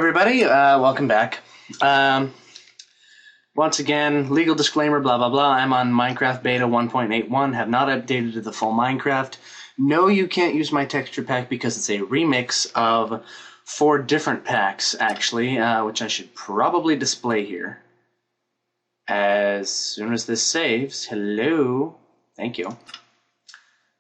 everybody. Welcome back. Once again, legal disclaimer, blah, blah, blah. I'm on Minecraft Beta 1.81, have not updated to the full Minecraft. No, you can't use my texture pack because it's a remix of 4 different packs, actually, which I should probably display here. As soon as this saves, hello, thank you.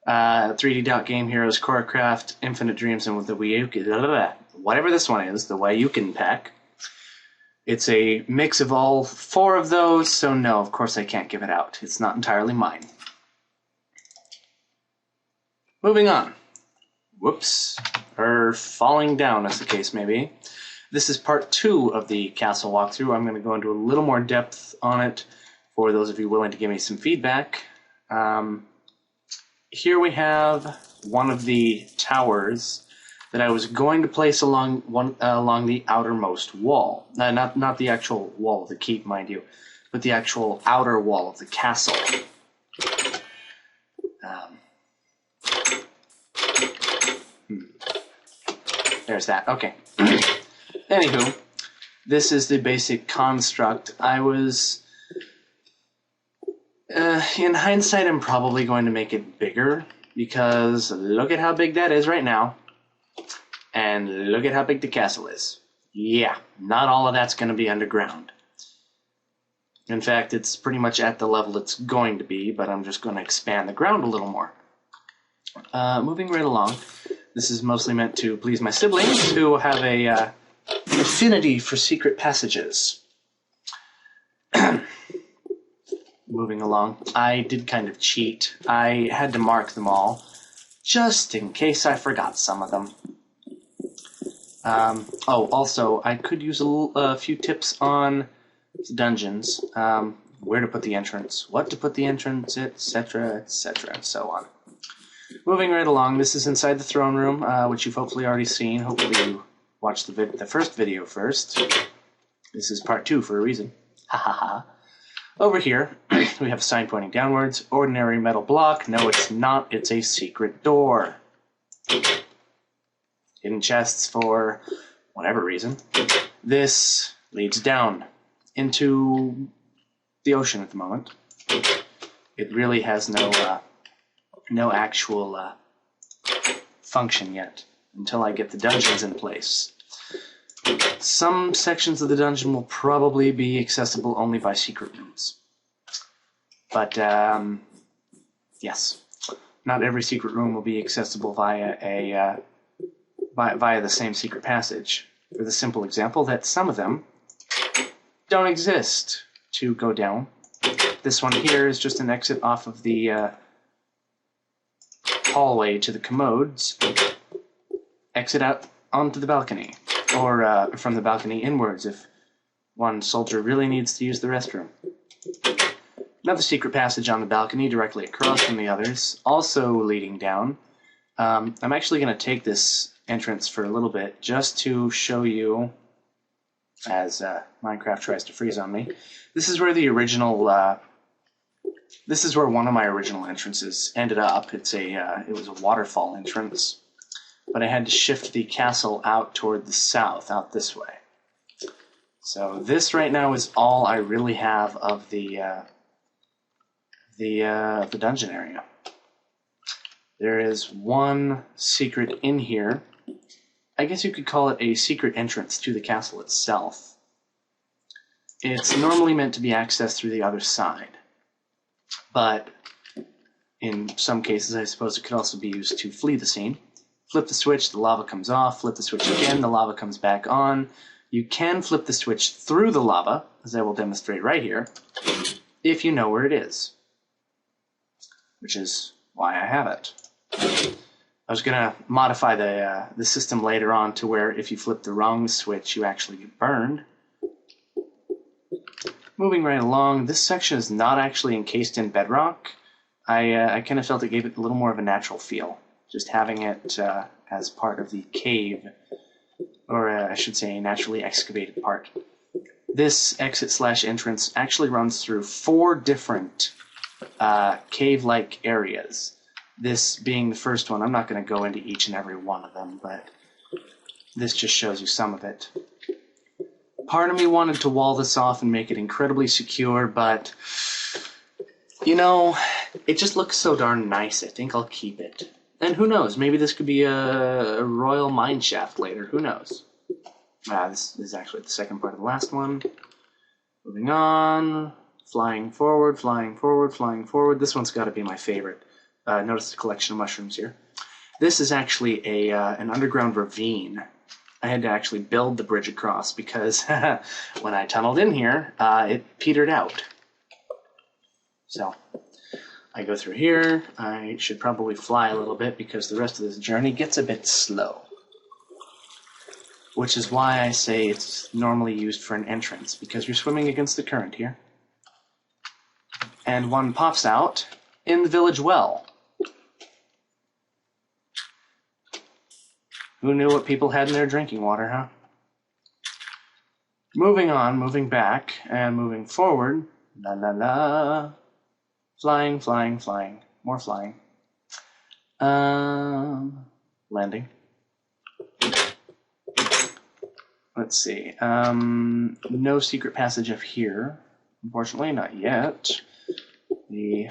3D Dot Game Heroes, Choreocraft, Infinite Dreams, and with the whatever this one is, the Wayukin pack. It's a mix of all 4 of those, so no, of course I can't give it out. It's not entirely mine. Moving on. Whoops. Or falling down, as the case may be. This is part 2 of the castle walkthrough. I'm going to go into a little more depth on it for those of you willing to give me some feedback. Here we have one of the towers that I was going to place along the outermost wall. Not the actual wall of the keep, mind you, but the actual outer wall of the castle. There's that. Okay. Anywho, this is the basic construct. I was... in hindsight, I'm probably going to make it bigger, because look at how big that is right now. And look at how big the castle is. Yeah, not all of that's going to be underground. In fact, it's pretty much at the level it's going to be, but I'm just going to expand the ground a little more. Moving right along, this is mostly meant to please my siblings, who have a affinity for secret passages. Moving along, I did kind of cheat. I had to mark them all, just in case I forgot some of them. Also, I could use a few tips on dungeons, where to put the entrance, what to put the entrance, etc., etc., and so on. Moving right along, this is inside the throne room, which you've hopefully already seen. Hopefully you watched the first video first. This is part 2 for a reason. Ha ha ha. Over here, we have a sign pointing downwards. Ordinary metal block. No, it's not. It's a secret door. Hidden chests for whatever reason. This leads down into the ocean at the moment. It really has no actual function yet until I get the dungeons in place. Some sections of the dungeon will probably be accessible only by secret rooms. But, yes. Not every secret room will be accessible via via the same secret passage, for the simple example that some of them don't exist to go down. This one here is just an exit off of the hallway to the commodes. Exit out onto the balcony, or from the balcony inwards if one soldier really needs to use the restroom. Another secret passage on the balcony directly across from the others, also leading down. I'm actually going to take this entrance for a little bit just to show you, as Minecraft tries to freeze on me. This is where the original this is where one of my original entrances ended up. It was a waterfall entrance, but I had to shift the castle out toward the south, out this way. So this right now is all I really have of the dungeon area. There is one secret in here. I guess you could call it a secret entrance to the castle itself. It's normally meant to be accessed through the other side, but in some cases I suppose it could also be used to flee the scene. Flip the switch, the lava comes off. Flip the switch again, the lava comes back on. You can flip the switch through the lava, as I will demonstrate right here, if you know where it is, which is why I have it. I was going to modify the system later on to where if you flip the wrong switch, you actually get burned. Moving right along, this section is not actually encased in bedrock. I kind of felt it gave it a little more of a natural feel, just having it as part of the cave, or I should say a naturally excavated part. This exit/entrance actually runs through 4 different cave-like areas. This being the first one. I'm not going to go into each and every one of them, but this just shows you some of it. Part of me wanted to wall this off and make it incredibly secure, but, you know, it just looks so darn nice. I think I'll keep it. And who knows, maybe this could be a royal mine shaft later. Who knows? This is actually the second part of the last one. Moving on. Flying forward, flying forward, flying forward. This one's got to be my favorite. Notice the collection of mushrooms here. This is actually an underground ravine. I had to actually build the bridge across because when I tunneled in here, it petered out. So I go through here. I should probably fly a little bit because the rest of this journey gets a bit slow. Which is why I say it's normally used for an entrance, because you're swimming against the current here. And one pops out in the village well. Who knew what people had in their drinking water, huh? Moving on, moving back, and moving forward. La la la. Flying, flying, flying. More flying. Landing. Let's see. No secret passage up here. Unfortunately, not yet. The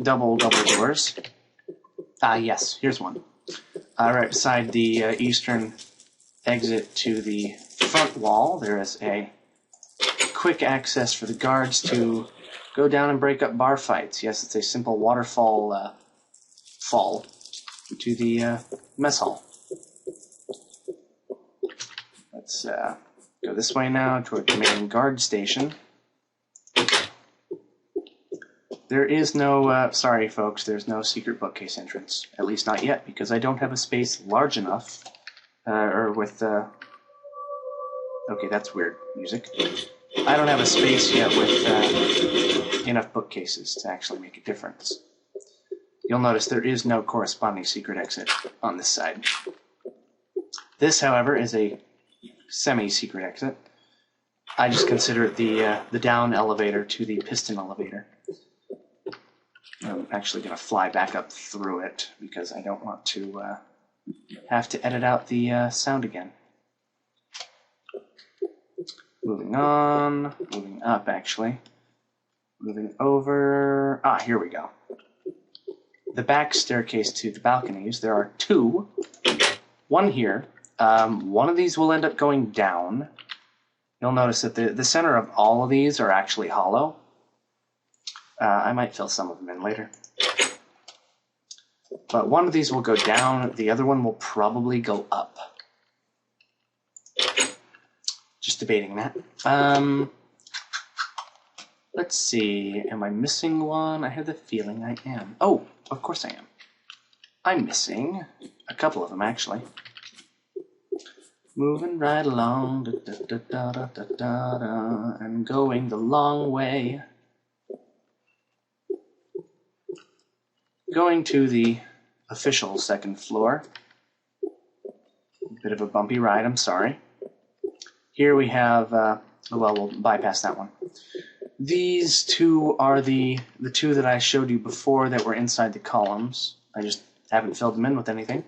double doors. Yes, here's one. Right beside the eastern exit to the front wall, there is a quick access for the guards to go down and break up bar fights. Yes, it's a simple waterfall fall to the mess hall. Let's go this way now toward the main guard station. There is no, sorry folks, there's no secret bookcase entrance. At least not yet, because I don't have a space large enough, okay, that's weird music. I don't have a space yet with enough bookcases to actually make a difference. You'll notice there is no corresponding secret exit on this side. This, however, is a semi-secret exit. I just consider it the down elevator to the piston elevator. I'm actually going to fly back up through it because I don't want to have to edit out the sound again. Moving on, moving up actually. Moving over, here we go. The back staircase to the balconies, there are two. One here. One of these will end up going down. You'll notice that the center of all of these are actually hollow. I might fill some of them in later. But one of these will go down, the other one will probably go up. Just debating that. Let's see, am I missing one? I have the feeling I am. Oh, of course I am. I'm missing a couple of them, actually. Moving right along, and going the long way. Going to the official second floor. A bit of a bumpy ride, I'm sorry. Here we have, well, we'll bypass that one. These two are the two that I showed you before that were inside the columns. I just haven't filled them in with anything.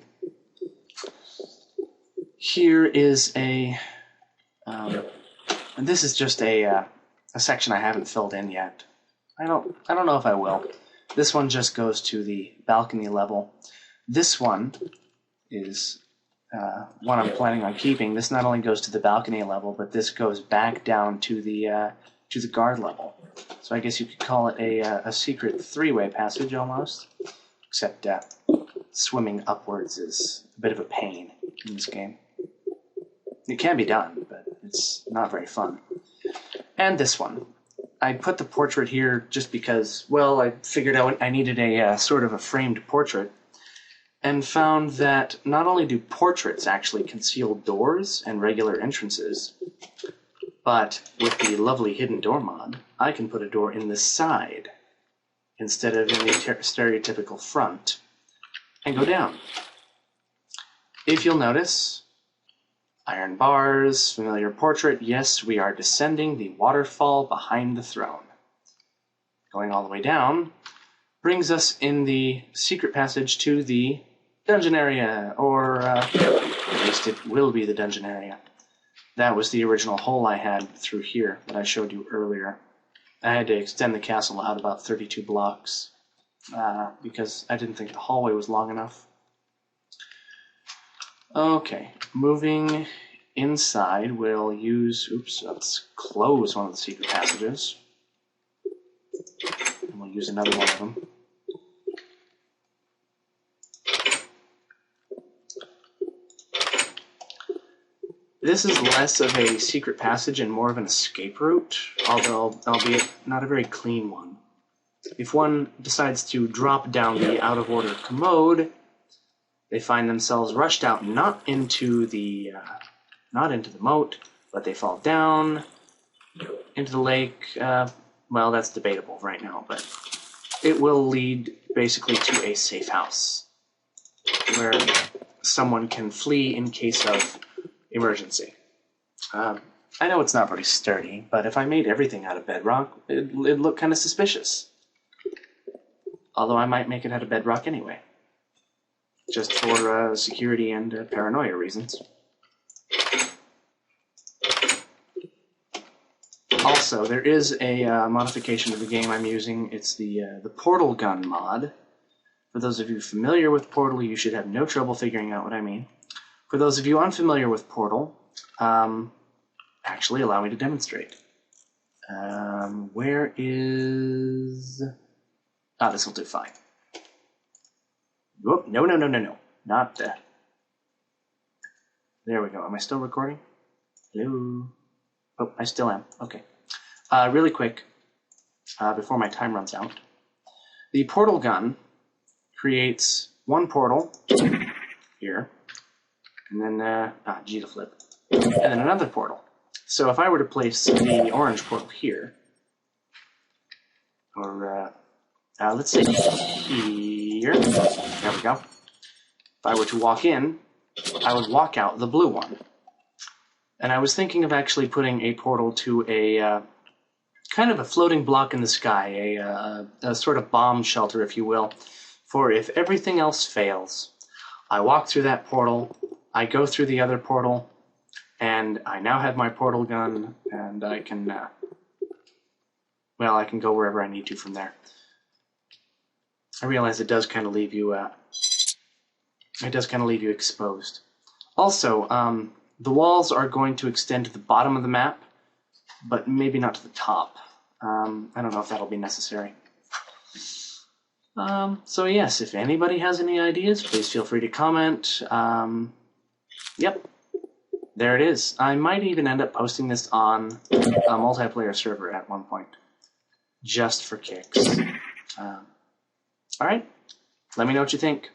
Here is and this is just a section I haven't filled in yet. I don't know if I will. This one just goes to the balcony level. This one is one I'm planning on keeping. This not only goes to the balcony level, but this goes back down to the guard level. So I guess you could call it a secret three-way passage almost. Except swimming upwards is a bit of a pain in this game. It can be done, but it's not very fun. And this one. I put the portrait here just because, well, I figured out I needed a sort of a framed portrait, and found that not only do portraits actually conceal doors and regular entrances, but with the lovely hidden door mod, I can put a door in the side instead of in the stereotypical front and go down. If you'll notice, iron bars, familiar portrait, yes, we are descending the waterfall behind the throne. Going all the way down brings us in the secret passage to the dungeon area, or at least it will be the dungeon area. that was the original hole I had through here that I showed you earlier. I had to extend the castle out about 32 blocks because I didn't think the hallway was long enough. Okay, moving inside, we'll use, oops, let's close one of the secret passages. And we'll use another one of them. This is less of a secret passage and more of an escape route, although albeit not a very clean one. If one decides to drop down the out-of-order commode, they find themselves rushed out not into the moat, but they fall down into the lake. Well, that's debatable right now, but it will lead basically to a safe house where someone can flee in case of emergency. I know it's not very sturdy, but if I made everything out of bedrock, it'd look kind of suspicious. Although I might make it out of bedrock anyway. Just for security and paranoia reasons. Also, there is a modification to the game I'm using. It's the Portal Gun mod. For those of you familiar with Portal, you should have no trouble figuring out what I mean. For those of you unfamiliar with Portal, actually allow me to demonstrate. Where is... Ah, this will do fine. Whoop, no. Not that. There we go. Am I still recording? Hello? Oh, I still am. Okay. Really quick, before my time runs out. The portal gun creates one portal here, and then, G to flip, and then another portal. So if I were to place the orange portal here, or, let's say here, there we go. If I were to walk in, I would walk out the blue one. And I was thinking of actually putting a portal to a kind of a floating block in the sky, a sort of bomb shelter, if you will, for if everything else fails. I walk through that portal, I go through the other portal, and I now have my portal gun, and I can, well, I can go wherever I need to from there. I realize it does kind of leave you, exposed. Also, the walls are going to extend to the bottom of the map, but maybe not to the top. I don't know if that'll be necessary. So yes, if anybody has any ideas, please feel free to comment. Yep, there it is. I might even end up posting this on a multiplayer server at one point, just for kicks. All right, let me know what you think.